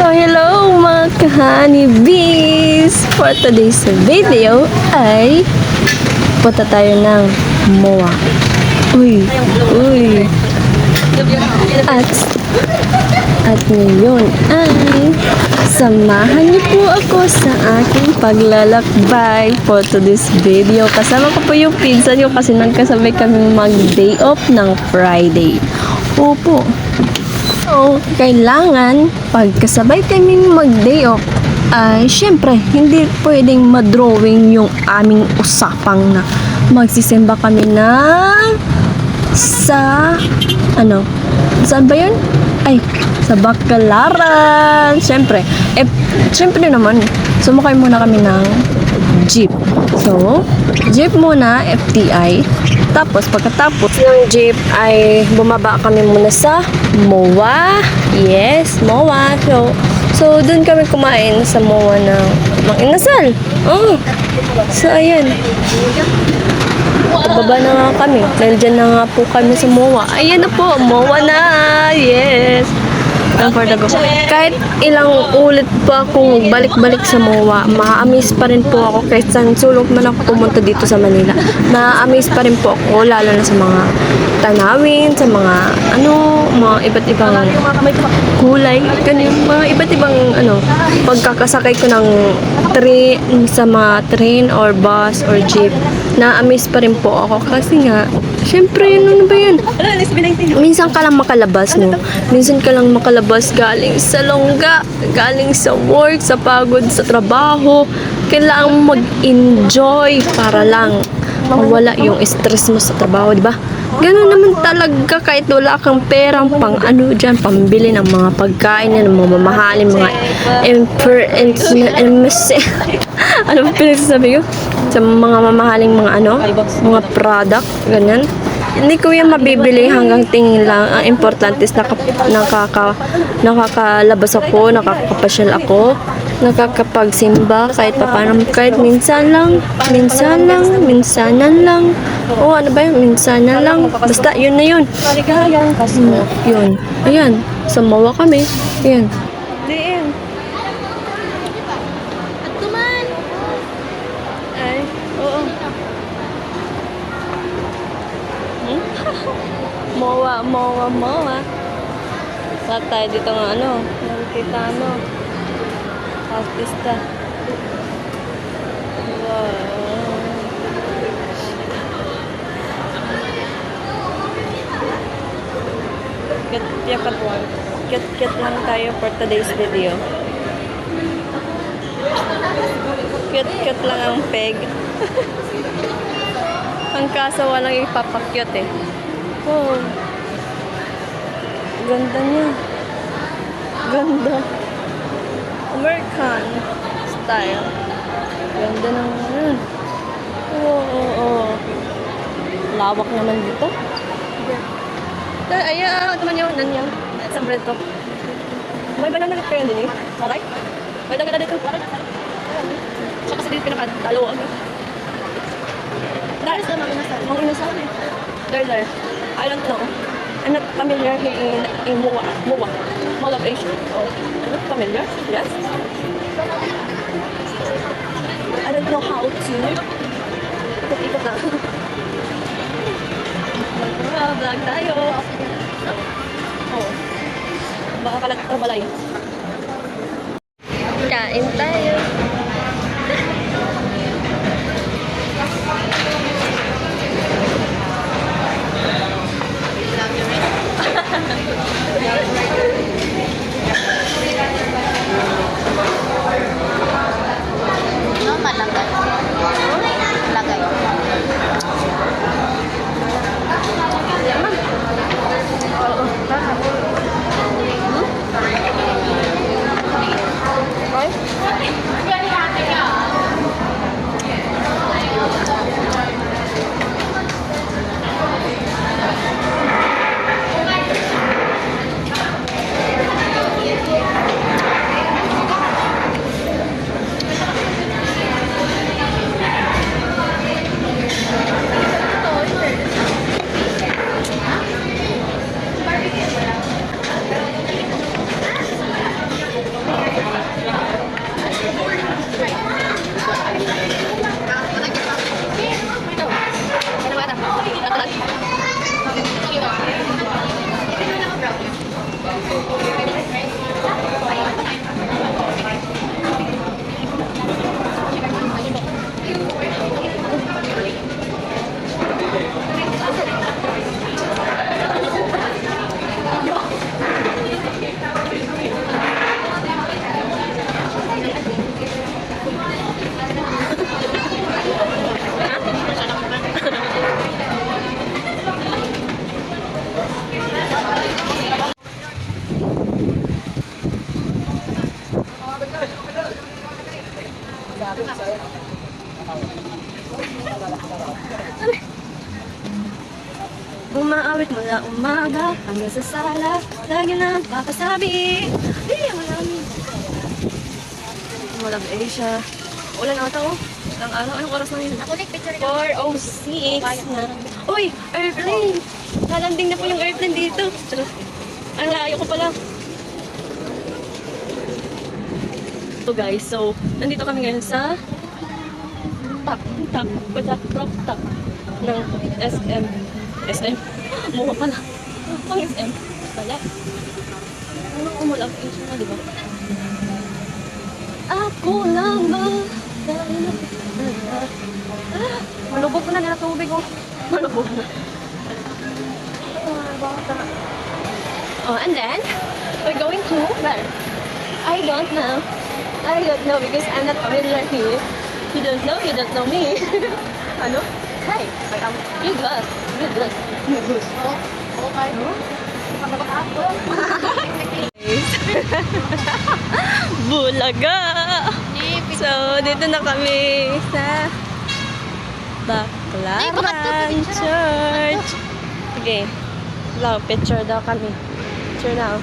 So hello mga ka-honeybees! For today's video ay punta tayo ng MOA. Uy! At ngayon ay samahan niyo po ako sa aking paglalakbay for today's video. Kasama ko po yung pinsan niyo kasi nagkasabay kaming mag-day off ng Friday. Opo. So, kailangan pagkasabay kaming mag-day off ay syempre hindi pwedeng madrawing yung aming usapang na magsisimba kami ng sa saan ba yun? Ay, sa Bacalaran. Syempre naman sumakay muna kami ng jeep. So, jeep muna, FTI. Tapos, pagkatapos ng jeep ay bumaba kami muna sa MOA. Yes, MOA. So dun kami kumain sa MOA ng Mang Inasal. Oh, so ayan. Pababa na nga kami. Nandiyan na nga po kami sa MOA. Ayan na po, MOA na. Yes. Kahit ilang ulit pa akong balik-balik sa MOA, ma-amaze pa rin po ako kahit saan sulok man ako pumunta dito sa Manila. Ma-amaze pa rin po ako, lalo na sa mga tanawin, sa mga mga iba't ibang kulay, ganun, mga iba't ibang pagkakasakay ko ng sa mga train or bus or jeep. Na-amaze pa rin po ako kasi nga syempre, ano ba yan? Minsan ka lang makalabas, no? Minsan ka lang makalabas galing sa longga, galing sa work, sa pagod, sa trabaho. Kailangan mag-enjoy para lang mawala yung stress mo sa trabaho, di ba? Ganun naman talaga kahit wala kang perang pang dyan, pambili ng mga pagkain ng mga mamahalin, mga ano ba pinagsasabi ko? Sa mga mamahaling mga product, ganyan. Hindi ko yan mabibili hanggang tingin lang. Ang importante is nakakalabas ako, nakakapasyal ako, nakakapagsimba kahit paano, kahit minsanan lang. O ano ba yun? Minsanan lang. Basta yun na yun. Yun. Ayan. Samawa kami. Ayan. Diin. Ay, oo. MOA. Saan tayo dito nga nakikita artista. Wow. Kit lang tayo for today's video. Kit lang ang peg. Ang kaso walang ipapakyot eh. Oh. Ganda niya. Ganda. American style. Ganda ng Oo. Lawak naman dito. Ayan, naman yun. Nanyang. Sa bread to. May banana na kayo din eh. Maray? May dagada dito. So kasi dito pinakadalo. That is the Mang Inasal. There. I don't know. I'm not familiar here in MOA. Mall of Asia. I'm not familiar. Yes. I don't know how to ikot na. Vlog tayo. Oh. Baka kalat-balay. Kain tayo. Umaawit mula umaga hanggang sa sala. Lagi na papasabi. Walang Asia. Ulan na ito. Ilang araw. Anong oras na yun? 4:06 na. Uy! Airplane! Nalanding na po yung airplane dito. Ang layo ko pala. So guys, so nandito kami ngayon sa top ng SM. SM? Mukha pala. Ang SM? Pala. Anong umulang Asia na, di ba? Ako lang ba? Malubog na nila tubig ko. Malubog na. Oh, and then, we're going to where? I don't know. I don't know because I'm not familiar here. You don't know me. Ano? Hi, you good. Bulaga! So, dito na kami sa Baclaran Church. Okay. Picture daw kami. Picture now.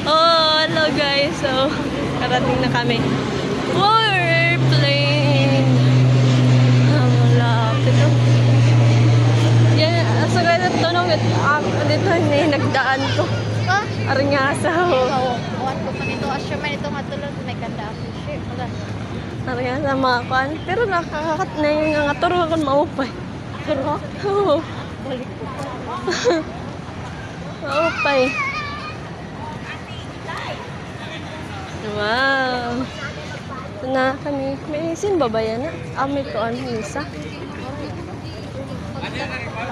Oh, hello guys. So, karating na kami. Airplane! Ang lapit. Yan, sa ganda tunong dito na nagdaan ko. Arnyasa ho. Awan ko pa nito. Asya man ito matulog. May kanda ako. Shit. Arnyasa mga kuan. Pero nakakakat na yung nga turo ako maupay. Turo? Oo. Balik ko pa. Maupay. Wow. Ito na kami. May simba ba yan? May kuan. Misa.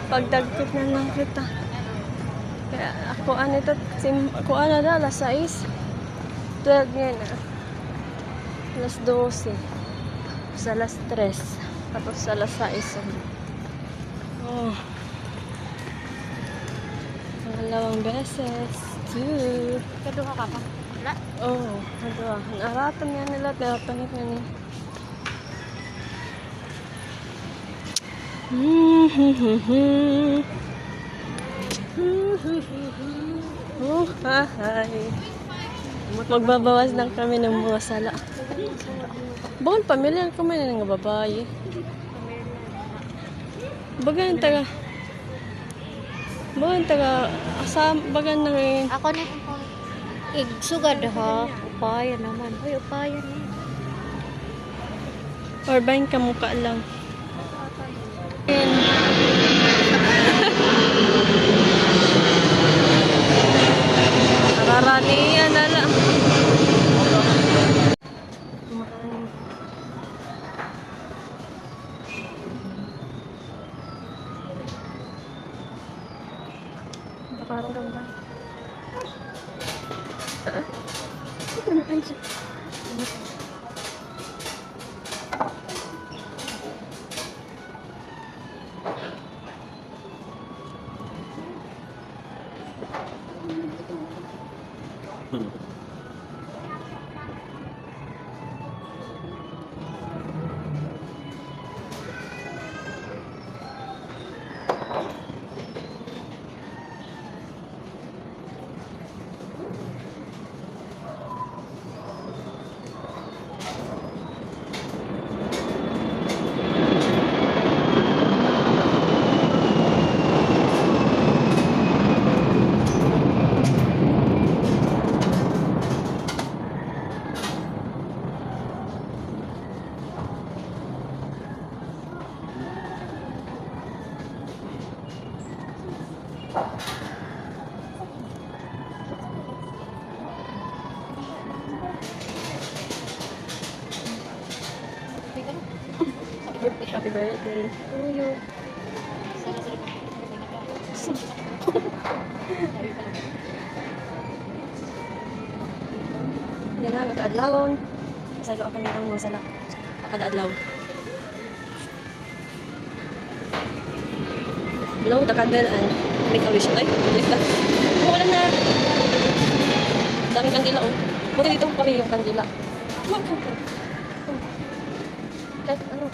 Pagdagkot na lang kita. Kaya ako ito, ako na alas 6. 12 ngayon na. Alas 12. Tapos alas 3. Tapos alas 6. Oh. Pangalawang beses. 2. Kaduha ka pa? Wala? Oh, kadua. Naratan nga nila. Tinatanit nga niya. Oh, hi. Magbabawas lang kami ng mga sala. Bakit pamilyar kami ng mga babae? Bagan taga. Bagan na rin. Ako na igsugad ha. Upaya naman. Uy, upaya na. Or bain ka mukha lang. Nararaniya na lang. Parang ganda. Happy birthday to you. Yan na, nakaadlawon. Masalo ako nitong mga sala. Kada adlaw. Blow the candle and make a wish. Ay, ulit na. Wala na. Daming kandila oh. Buti dito kami yung kandila. Kahit ano.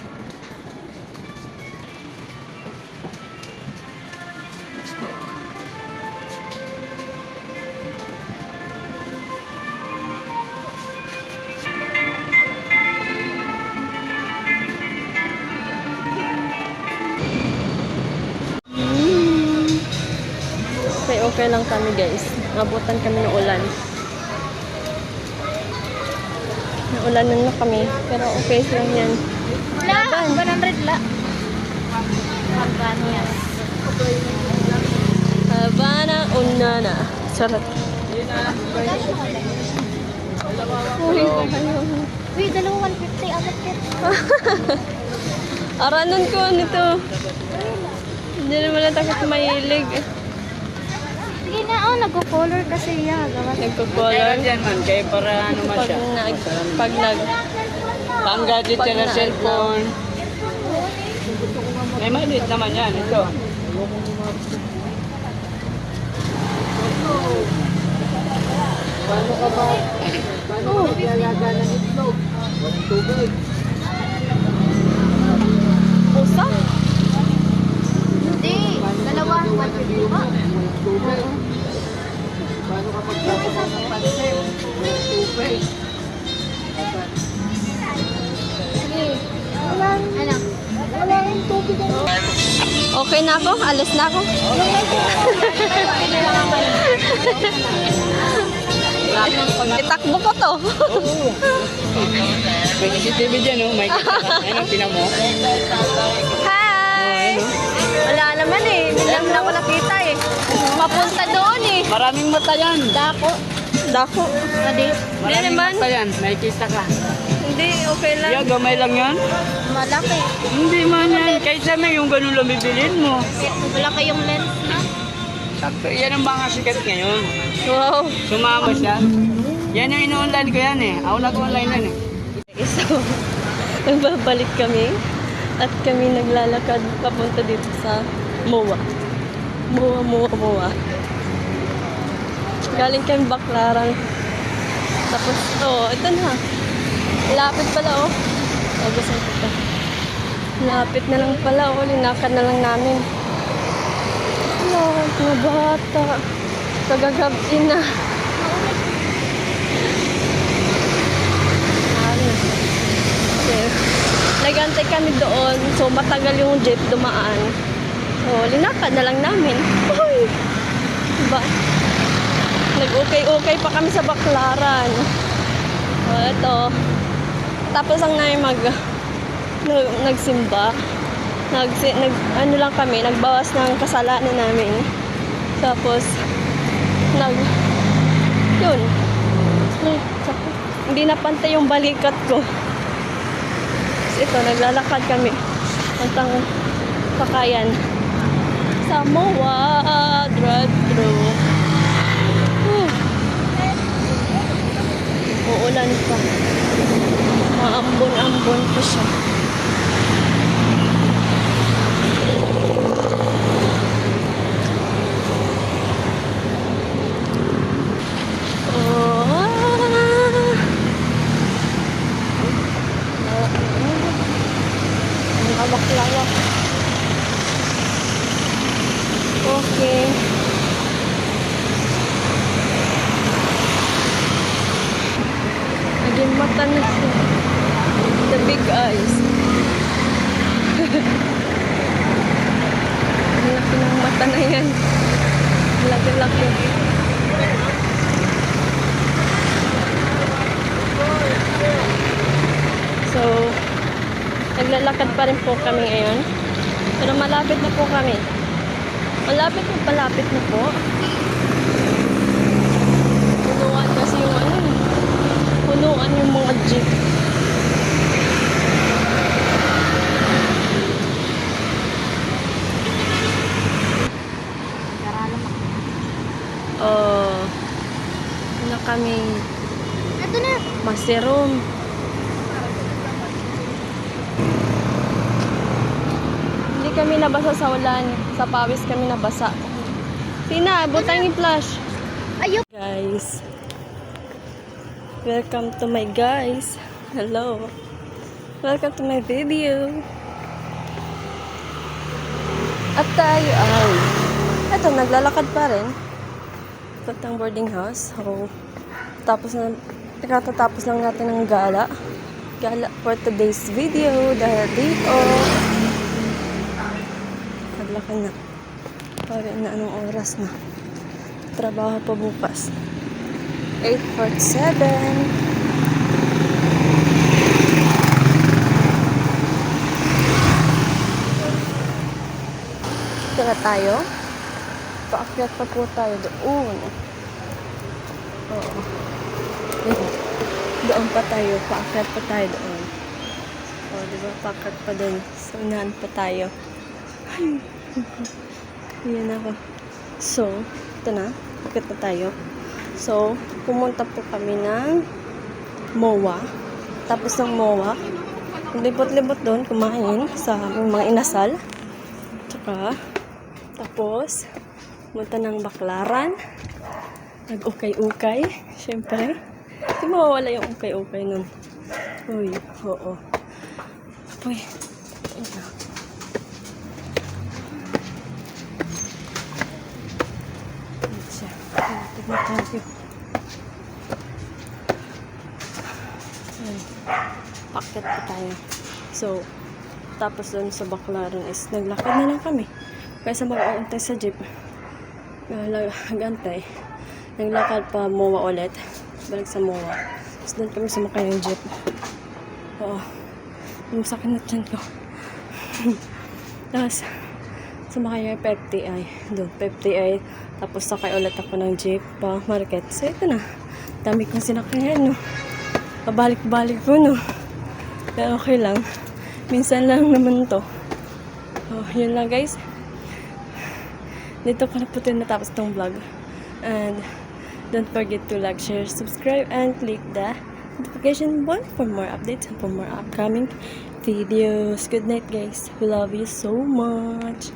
Okay lang kami guys. Nabutan kami ng ulan. Naulanan na kami. Pero okay lang yan. La, 100 la. Magkano yan? Habana Unana. Sarap. Uy, Uy, dalawa 150 amat yan. aranon ko nito. Hindi naman na takot mahilig. Sige na, oh, nagko-color kasi yan. Nagko-color. Yan man, kaya para ano man siya. Pag nag, Pang gadget Pag siya na na- cellphone. May maliit naman yan, ito. Paano ka ba? Paano ka mag-alaga ng itlog? Walang tubig. pusa. Hindi, dalawa 150 ba? Walang tubig. Paano ka magkakawa ng pansin? Walang tubig. Ano? Wala yung tubig. Okay na ako? Alis na ako? Itakbo ko to. Oo. May CCTV dyan, oh. May kita ka. Ayun, tinan mo. Hi! Wala naman eh. Hindi naman ako nakita eh. Mapunta doon eh. Maraming mata yan. Dako. Dako. Adi. Hindi Maraming naman. mata yan. May kita ka. Hindi, okay lang. Yeah, gamay lang yan. Malaki. Hindi man yan. Kahit sa may yung ganun lang bibilin mo. Malaki yung lens na. Sakto. Yan ang mga sikat ngayon. Wow. Sumama siya. Yan yung ino-online ko yan eh. Ako nag-online yan eh. So, nagbabalik kami at kami naglalakad papunta dito sa MOA. MOA. Galing kami Baclaran. Tapos, ito na. Lapit pala, oh. Gusto ko pa. Lapit na lang pala, oh. Linakad na lang namin. Mga bata. Kagagabi na. Okay. Nagantay kami doon. So, matagal yung jeep dumaan. So, linakad na lang namin. Uy! Diba? Nag-okay-okay pa kami sa Baclaran. So, ito. Tapos ang namin nagsimba. Ano lang kami, nagbawas ng kasalanan namin. Tapos, yun. Hindi napantay yung balikat ko. Ito, naglalakad kami hanggang Pakayan sa MOA drive-thru. Uulan pa. Maambon-ambon pa siya. Lawak-lawak. Okay. Naging mata na siya. The big eyes. Ang laki ng mata na yan. Laki-laki. So, naglalakad pa rin po kami ngayon. Pero malapit na po kami. Malapit na po. Punuan kasi yung punuan yung mga jeep. Na kami Ito na. Maserom. Hindi kami nabasa sa ulan. Sa pawis kami nabasa. Tina, butang yung flash. Ayun. Guys. Welcome to my guys. Hello. Welcome to my video. At tayo ay eto, naglalakad pa rin. Patang boarding house. So, katatapos lang natin ng gala for today's video dahil dito naglakad na parang na anong oras na trabaho pa bukas. 8:47. Ito na tayo. Paakyat pa po tayo doon. Oo. Doon pa tayo. Paakyat pa tayo doon. O, diba? Paakyat pa doon. So, unahan pa tayo. Ay. Yan ako. So, ito na. Paakyat na tayo. So, pumunta po kami ng MOA. Tapos ng MOA, libot-libot doon, kumain sa mga inasal. Tsaka, tapos, pumunta ng Baklaran. Nag-ukay-ukay. Siyempre, hindi mawawala yung ukay-ukay nun. Uy, oo. Uy, ayun na. Ayun siya. Tignan tayo. Ayun. Paket pa tayo. So, tapos doon sa Baklaran is naglakad na lang kami. Kaysa mag-aantay sa jeep. Nag-antay. Naglakad pa MOA ulit. Balik sa MOA. Tapos doon kami sumakay ng jeep. Oo. Yung sakit na tiyan ko. Tapos, sumakay yung PFTI. Doon, PFTI. Tapos sakay ulit ako ng jeep pa market. So, ito na. Dami kong sinakayan, no. Pabalik-balik ko, no. Pero okay lang. Minsan lang naman to. Oh, yun lang, guys. Dito ko na po ito natapos itong vlog. And don't forget to like, share, subscribe, and click the notification bell for more updates and for more upcoming videos. Good night, guys. We love you so much.